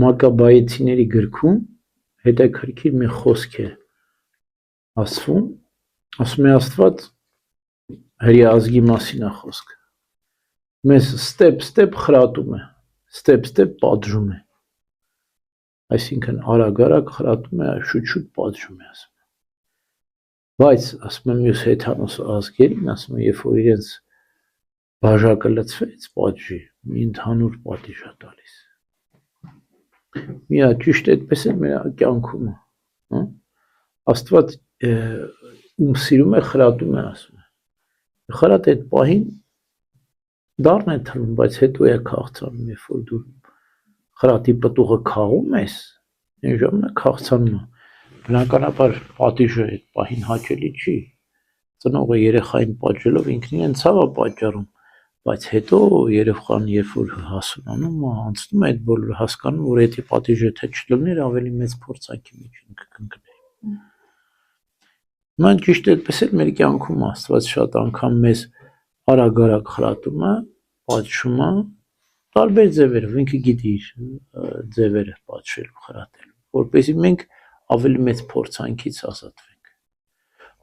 Մակաբայեցիների գրքում հետաքրքիր մի խոսք է ասվում, ասում է Աստված հրի ազգի մասին է խոսքը, մեզ ստեպ խրատում է, ստեպ պատժում է, այսինքն արագ խրատում է, շուտ պատժում է, ասում է, բայց ասում է մյուս հեթանոս ազգերին, ասում է, երբ որ իրենց բաժակը լցվեց պատժի, մի ընդհանուր պատիժ է տալիս, մի ճիշտ այդպես է մեր կյանքում, Աստված ում սիրում է խրատում է, ասում է, խրատ այդ պահին դառն է թվում, բայց հետո է քաղցանում, երբ որ դու խրատի պտուղը քաղում ես, այն ժամանակ քաղցանում է, բնականաբար պատիժը այդ պահին հաճելի չի, ծնողը երեխային պատժելով ինքն իրեն ցավ է պատճառում, բայց հետո երեխան երբ որ հասունանում է, անցնում է այդ բոլորը հասկանում, որ եթե պատիժը թե չլիներ, ավելի մեծ փորձանքի մեջ կընկներ։ Ման ճիշտ այդպես էլ մեր կյանքում Աստված շատ անգամ մեզ արագ խրատում է, պատժում է, տարբեր ձևերով, ինքը գիտի իր ձևերը պատժելու, խրատելու, որպեսզի մենք ավելի մեծ փորձանքից ազատվենք։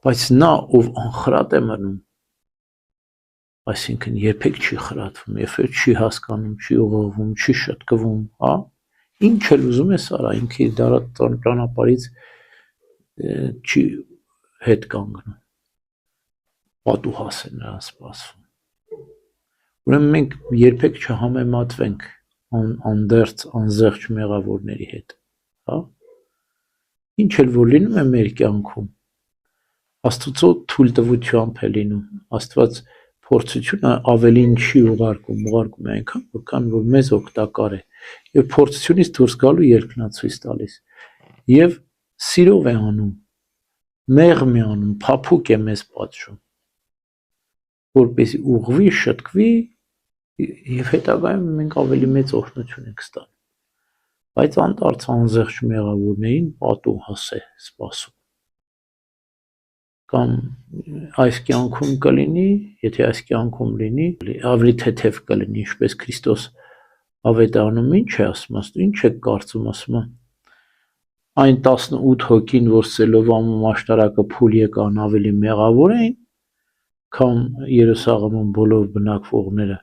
Բայց նա, ով անխրատ է մնում, այսինքն երբեք չի խրատվում, երբեք չի հասկանում, չի ուղղվում, չի շտկվում, հա, ինչ էլ ուզում է արա, ինքը իր ճանապարհից չի հետ կանգնում, պատուհաս է նրան սպասվում։ Ուրեմն մենք երբեք չհամեմատվենք անդերձ, անզեղչ մեղավորների հետ, հա, ինչ էլ որ լինում է մեր կյանքում, Աստծո թույլտվությամբ է լինում, Աստված փորձությունը ավելին չի ուղարկում է այնքան, որքան որ մեզ օգտակար է, եւ փորձությունից դուրս գալու ելքն է ցույց տալիս, եւ սիրով է անում, մեղմ է անում, փափուկ է մեզ պատժում, որպեսզի ուղղվի, շտկվի եւ հետագայում մենք ավելի մեծ օրհնություն ենք ստանում, բայց անդարձ անզեղչ մեղավորներին պատուհաս է սպասում, կամ այս կյանքում կլինի, եթե այս կյանքում լինի, ավելի թեթև կլինի, ինչպես Քրիստոս ավետարանում ինչ է ասում, ինչ է կարծում, ասում է, այն 18 հոգին, որ Սելովամում աշտարակը փուլ եկան, ավելի մեղավոր էին, քան Երուսաղեմում բոլոր բնակվողները,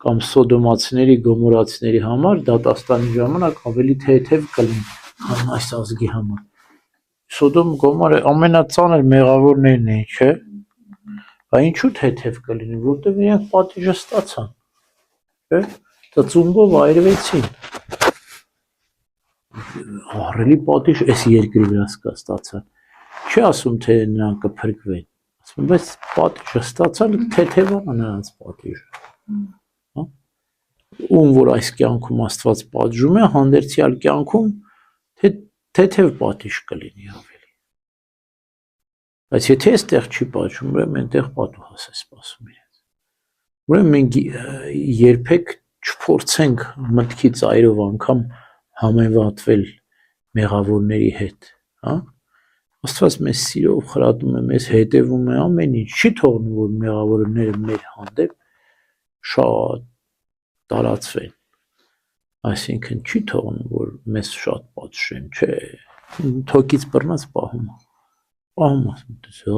կամ Սոդոմացիների, Գոմորացիների համար դատաստանի ժամանակ ավելի թեթև կլինի, քան այս ազգի համար։ Սոդոմ Գոմորը ամենածանր մեղավորներն էին, չէ՞։ Բա ինչու թեթև կլինի, որտեղ իրենք պատիժը ստացան, չէ՞։ Ծծումբով այրվեցին։ Ահռելի պատիժ այս երկրի վրա ստացան։ Չի ասում, թե նրանք կփրկվեն, ասում, բայց պատիժը ստացան, թեթևանա նրանց պատիժը։ Հա։ Ում որ այս կյանքում Աստված պատժում է, հանդերձյալ կյանքում թեթև պատիժ կլինի ավելի։ Բայց եթե այստեղ չի պատժում, ուրեմն այնտեղ պատուհաս է սպասում իրենց։ Ուրեմն մենք երբեք չփորձենք մտքի ծայրով անգամ համեմատվել մեղավորների հետ, հա։ Աստված մեզ սիրով խրատում է, մեզ հետևում է, ամեն ինչ, չի թողնում, որ մեղավորները մեր հանդեպ շատ տարածվեն, այսինքն չի թողնում, որ մեզ շատ պատժեն, չէ, թոքից բռնած պահում, ասում դե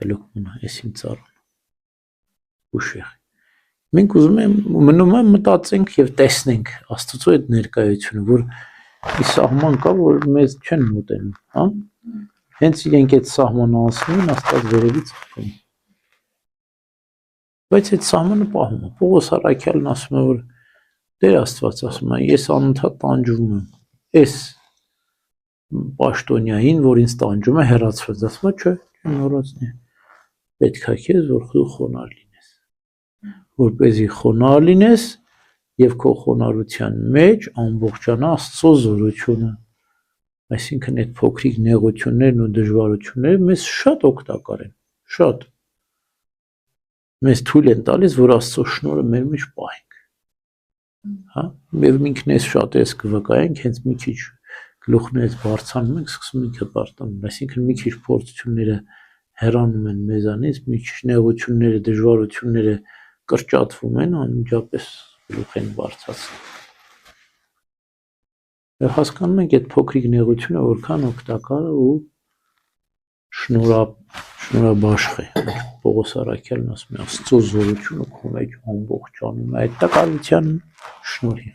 հելոք ես իմ ծառան, ուշեղ։ Մենք ուզում ենք մնում է մտածենք եւ տեսնենք Աստծո այդ ներկայությունը, որ մի սահման կա, որ մեզ չեն մոտենում, հա։ Հենց իրենք այդ սահմանը անցնում, Աստված վերևից խփում։ Բայց այդ սահմանը պահում է։ Պողոս առաքյալն ասում է, որ Տեր Աստված ասում է, ես անընդհատ տանջվում եմ։ Այս պաշտոնյային, որ ինձ տանջում է, հեռացված, ասում է, չէ, նորացնի։ Պետք է քեզ, որ դու խոնարհ լինես։ Որպեսզի խոնարհ լինես եւ քո խոնարհության մեջ ամբողջանա Աստծո զորությունը։ Այսինքն այդ փոքրիկ նեղություններն ու դժվարությունները մեզ շատ օգտակար են, շատ։ Մեզ թույլ են տալիս, որ Աստծո շնորհը մեր մեջ պահենք։ Հա, եւ ինքնես շատ էս կվկայենք, հենց մի քիչ գլուխներից բարձրանում ենք, սկսում ենք հպարտանալ, այսինքն մի քիչ փորձությունները հեռանում են մեզանից, մի քիչ նեղությունները, դժվարությունները կրճատվում են, անմիջապես գլուխ են բարձրացնում։ Հասկանում ենք այդ փոքրիկ նեղությունը որքան օգտակար է ու շնորհաբաշխ է։ Պողոս Արաքյալն ասում է Աստծո զորությունը քո մեջ ամբողջանում է այդ տակարության շնորհիվ։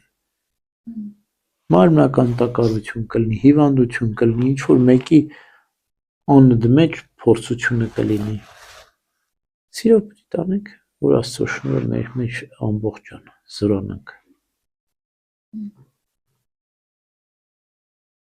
Մարմնական տակարություն կլինի, հիվանդություն կլինի, ինչ որ մեկի անընդմեջ փորձությունը կլինի։ Սիրով պիտի տանենք, որ Աստծո շնորհը մեր մեջ ամբողջանա, զորանանք։